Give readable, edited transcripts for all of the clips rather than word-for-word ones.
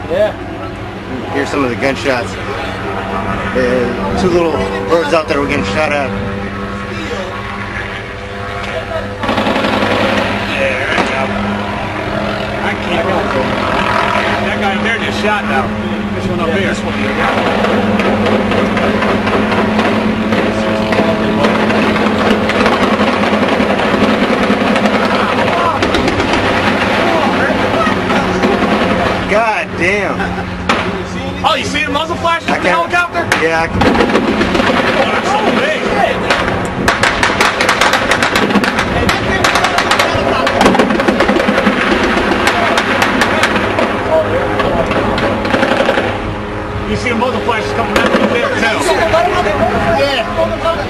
Yeah. Hear some of the gunshots. Two little birds out there were getting shot at. I can't go. That guy up there just shot now. This one up here. This one here. God damn. Oh, you see the muzzle flash from the helicopter? Yeah, I can. Oh, that's so big. You see the muzzle flashes coming out from there, too. Yeah.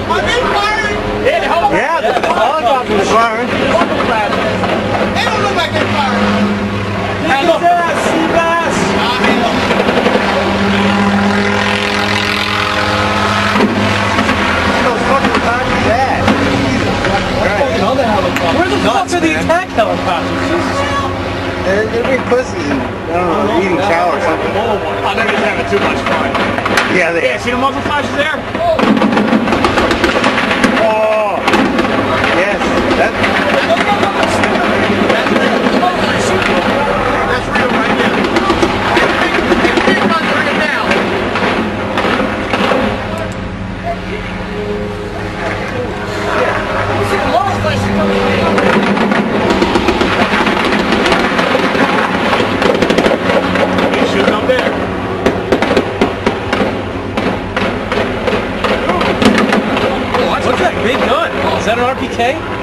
Are they firing? Yeah, Yeah, the helicopter was firing. They don't look like they're firing. Hey, look. Where the fuck are the attack helicopters? They're big pussies and, I don't know, they're eating cow or something. Oh, they're just having too much fun. Yeah, they Yeah, see the muzzle flashes there? Oh! Yes, That's real right there. If we run bring it down. You see the muzzle flashes coming. What's that big gun? Is that an RPK?